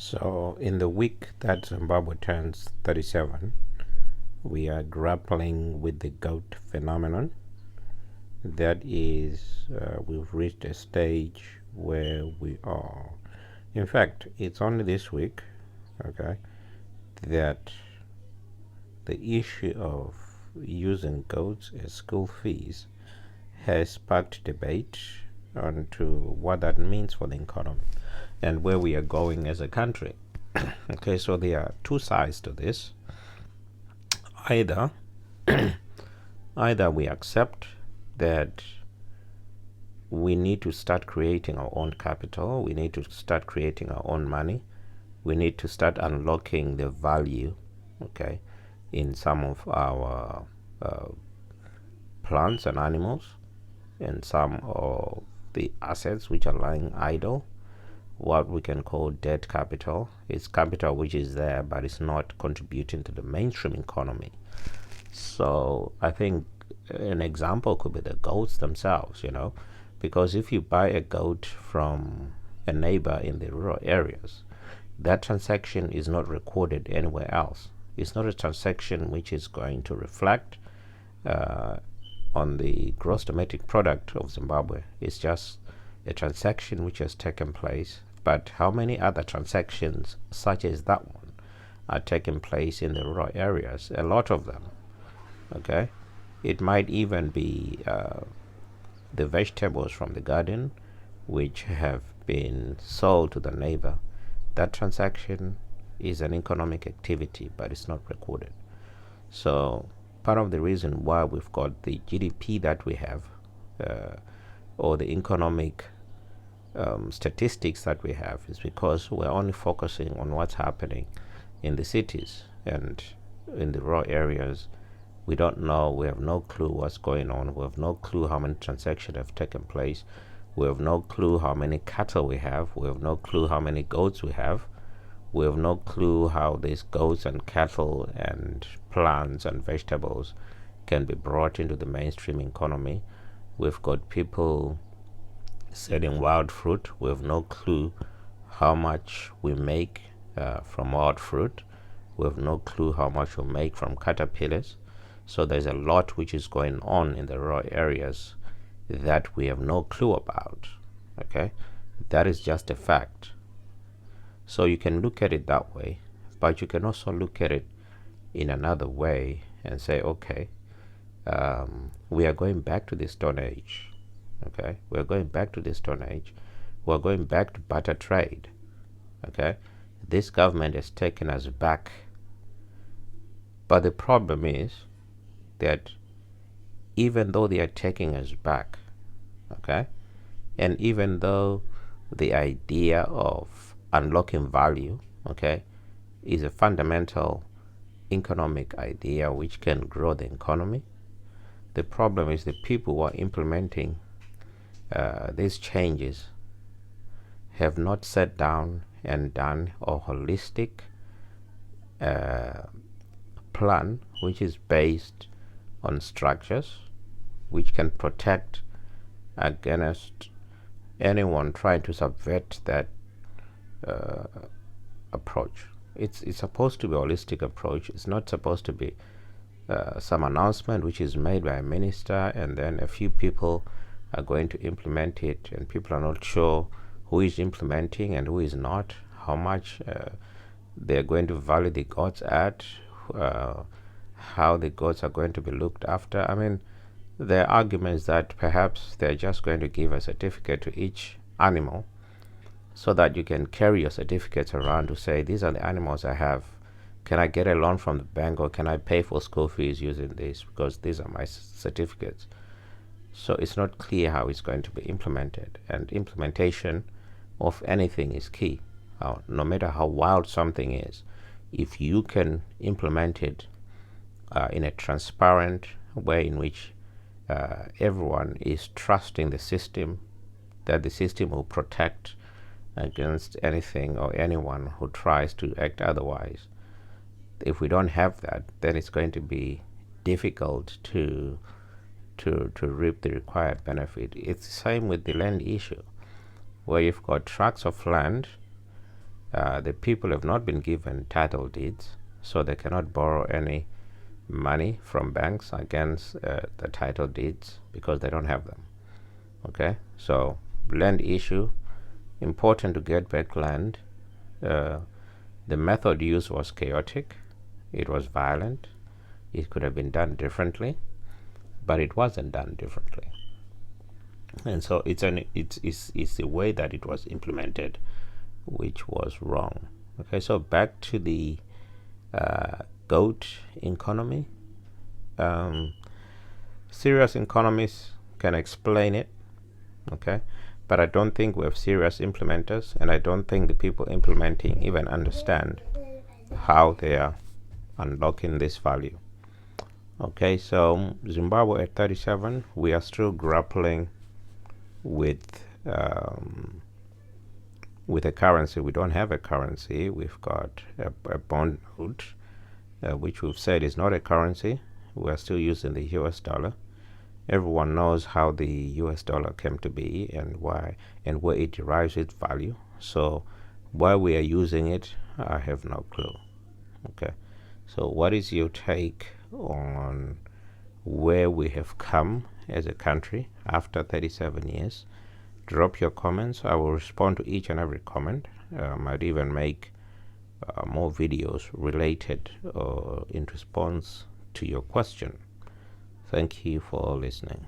So, in the week that Zimbabwe turns 37, we are grappling with the goat phenomenon. That is, we've reached a stage where we are. In fact, it's only this week, okay, that the issue of using goats as school fees has sparked debate onto what that means for the economy and where we are going as a country. Okay, so there are two sides to this. Either either we accept that we need to start creating our own capital, we need to start creating our own money, we need to start unlocking the value, okay, in some of our plants and animals, and some of the assets which are lying idle, what we can call dead capital. It's capital which is there but it's not contributing to the mainstream economy. So I think an example could be the goats themselves, because if you buy a goat from a neighbor in the rural areas, that transaction is not recorded anywhere else. It's not a transaction which is going to reflect on the gross domestic product of Zimbabwe. It's just a transaction which has taken place. But how many other transactions such as that one are taking place in the rural areas? A lot of them. Okay, it might even be the vegetables from the garden which have been sold to the neighbor. That transaction is an economic activity, but it's not recorded. So part of the reason why we've got the GDP that we have, or the economic statistics that we have, is because we're only focusing on what's happening in the cities, and in the rural areas we don't know. We have no clue what's going on. We have no clue how many transactions have taken place. We have no clue how many cattle we have. We have no clue how many goats we have. We have no clue how these goats and cattle and plants and vegetables can be brought into the mainstream economy. We've got people selling wild fruit. We have no clue how much we make from wild fruit. We have no clue how much we make from caterpillars. So there's a lot which is going on in the rural areas that we have no clue about. Okay, that is just a fact. So you can look at it that way, but you can also look at it in another way and say, okay, we are going back to the Stone Age. Okay, we are going back to the Stone Age. We are going back to barter trade. Okay, this government has taken us back, but the problem is that even though they are taking us back, okay, and even though the idea of unlocking value, okay, is a fundamental economic idea which can grow the economy, the problem is the people who are implementing these changes have not sat down and done a holistic plan which is based on structures which can protect against anyone trying to subvert that approach. It's supposed to be a holistic approach. It's not supposed to be some announcement which is made by a minister and then a few people are going to implement it, and people are not sure who is implementing and who is not, how much they're going to value the goats at, how the goats are going to be looked after. I mean, there are arguments that perhaps they're just going to give a certificate to each animal so that you can carry your certificates around to say, these are the animals I have. Can I get a loan from the bank, or can I pay for school fees using this because these are my certificates? So it's not clear how it's going to be implemented, and implementation of anything is key. No matter how wild something is, if you can implement it in a transparent way in which everyone is trusting the system, that the system will protect against anything or anyone who tries to act otherwise. If we don't have that, then it's going to be difficult to reap the required benefit. It's the same with the land issue, where you've got tracts of land The people have not been given title deeds, so they cannot borrow any money from banks against the title deeds because they don't have them. Okay, so land issue, important to get back land. The method used was chaotic, it was violent, it could have been done differently, but it wasn't done differently. And so it's the way that it was implemented which was wrong. Okay, so back to the goat economy. Serious economists can explain it, okay, but I don't think we have serious implementers, and I don't think the people implementing even understand how they are unlocking this value. Okay, so Zimbabwe at 37, we are still grappling with a currency. We don't have a currency. We've got a bond note, which we've said is not a currency. We are still using the US dollar. Everyone knows how the US dollar came to be and why and where it derives its value. So why we are using it, I have no clue. Okay, so what is your take on where we have come as a country after 37 years? Drop your comments. I will respond to each and every comment. Might even make more videos related in response to your question. Thank you for listening.